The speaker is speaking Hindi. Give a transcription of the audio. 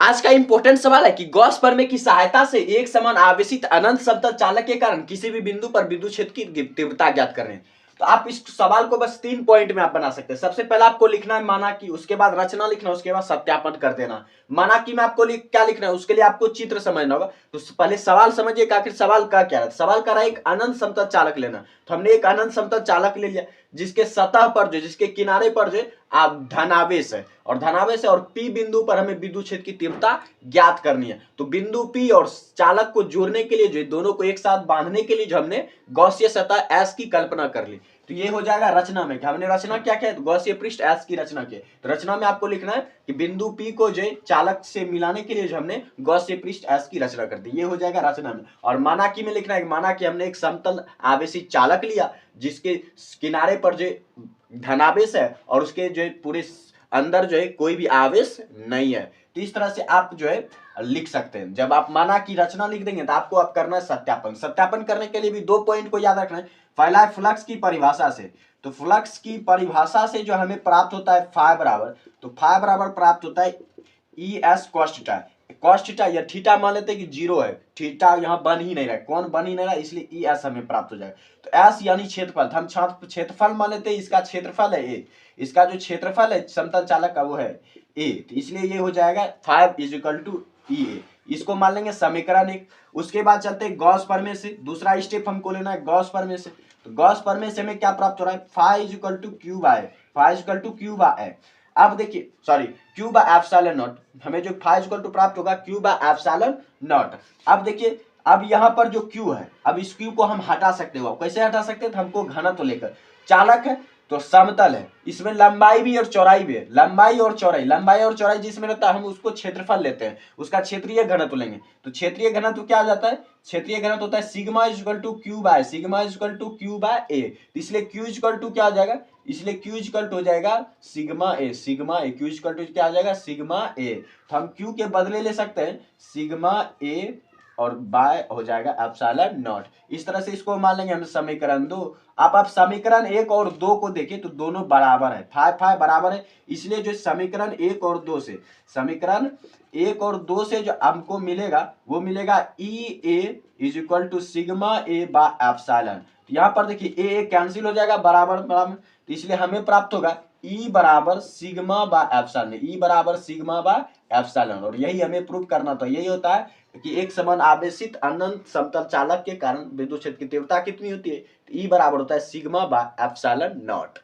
आज का इंपॉर्टेंट सवाल है कि गॉस प्रमेय की सहायता से एक समान आवेशित अनंत समतल चालक के कारण किसी भी बिंदु पर विद्युत क्षेत्र की तीव्रता ज्ञात कर रहे हैं। तो आप इस सवाल को बस 3 पॉइंट में आप बना सकते हैं। सबसे पहले आपको लिखना है माना कि, उसके बाद रचना लिखना, उसके बाद सत्यापन कर देना। माना कि में आपको क्या लिखना है, उसके लिए आपको चित्र समझना होगा। तो पहले सवाल समझिए कि आखिर सवाल का क्या है। सवाल का रहा एक अनंत समतल चालक लेना, तो हमने एक अनंत समतल चालक ले लिया जिसके सतह पर जो, जिसके किनारे पर जो आप धनावेश है और धनावेश है, और पी बिंदु पर हमें विद्युत क्षेत्र की तीव्रता ज्ञात करनी है। तो बिंदु पी और चालक को जोड़ने के लिए, जो दोनों को एक साथ बांधने के लिए जो हमने गॉसीय सतह एस की कल्पना कर ली। तो ये हो जाएगा रचना में। हमने रचना क्या किया, गॉसीय पृष्ठ एस की रचना की। तो रचना में आपको लिखना है कि बिंदु पी को जो चालक से मिलाने के लिए जो हमने गॉसीय पृष्ठ एस की रचना कर दी। ये हो जाएगा रचना में। और माना कि में लिखना है, माना कि हमने एक समतल आवेशित चालक लिया जिसके किनारे पर जो धनावेश है और उसके जो पूरे अंदर जो है कोई भी आवेश नहीं है। तो इस तरह से आप जो है लिख सकते हैं। जब आप माना की रचना लिख देंगे तो आपको अब करना है सत्यापन। सत्यापन करने के लिए भी 2 पॉइंट को याद रखना है। पहला है फ्लक्स की परिभाषा से। तो फ्लक्स की परिभाषा से जो हमें प्राप्त होता है फाई बराबर, तो फाई बराबर प्राप्त होता है E S cos theta. Cos theta या थीटा मान लेते हैं कि 0 है, थीटा यहाँ बन ही नहीं रहा है। कौन बन ही नहीं रहा है, इसलिए ई एस हमें प्राप्त हो जाएगा। तो एस यानी क्षेत्रफल, हम क्षेत्रफल मान लेते हैं, इसका क्षेत्रफल है ए, इसका जो क्षेत्रफल है समतल चालक का वो है ए। तो इसलिए ये हो जाएगा 5 इज टू ई ए। इसको मान लेंगे समीकरण 1। उसके बाद चलते हैं गॉस प्रमेय से। दूसरा स्टेप हमको लेना है गॉस प्रमेय से। तो गॉस प्रमेय से हमें क्या प्राप्त हो रहा है, phi is two Q by, phi is two Q by. अब देखिए sorry q by epsilon naught, हमें जो फाई इज टू प्राप्त होगा क्यू बाय एप्सिलॉन नॉट। अब देखिए, अब यहाँ पर जो क्यू है, अब इस क्यू को हम हटा सकते हो। कैसे हटा सकते हैं, तो हमको घनत्व लेकर, चालक है तो समतल है, इसमें लंबाई भी और चौड़ाई भी है। लंबाई और चौड़ाई, लंबाई और चौड़ाई जिसमें रहता है हम उसको क्षेत्रफल लेते हैं, उसका क्षेत्रीय घनत्व लेंगे। तो क्षेत्रीय घनत्व क्या हो जाता है, क्षेत्रीय घनत्व होता है sigma equal to Q by, sigma equal to Q by A. इसलिए क्यू इक्वल टू क्या हो जाएगा, इसलिए क्यू इक्वल टू हो जाएगा sigma a, sigma a. Q equal to क्या हो जाएगा, सिग्मा ए। तो हम क्यू के बदले ले सकते हैं सिग्मा ए और बाय हो जाएगा एप्सिलॉन नॉट। इस तरह से इसको मान लेंगे हम समीकरण 2। आप समीकरण 1 और 2 को देखें तो दोनों बराबर है, फाई फाई बराबर है। इसलिए जो समीकरण 1 और 2 से, समीकरण 1 और 2 से जो हमको मिलेगा वो मिलेगा E A is equal to sigma A by epsilon. यहाँ पर देखिए ए कैंसिल हो जाएगा, बराबर बराबर, तो इसलिए हमें प्राप्त होगा ई बराबर सिग्मा बाय एप्सिलॉन, ई बराबर सिग्मा बाय एप्सिलॉन। और यही हमें प्रूव करना था। यही होता है कि एक समान आवेशित अनंत समतल चालक के कारण विद्युत क्षेत्र की तीव्रता कितनी होती है, ई बराबर होता है सिग्मा बाय एप्सिलॉन नॉट।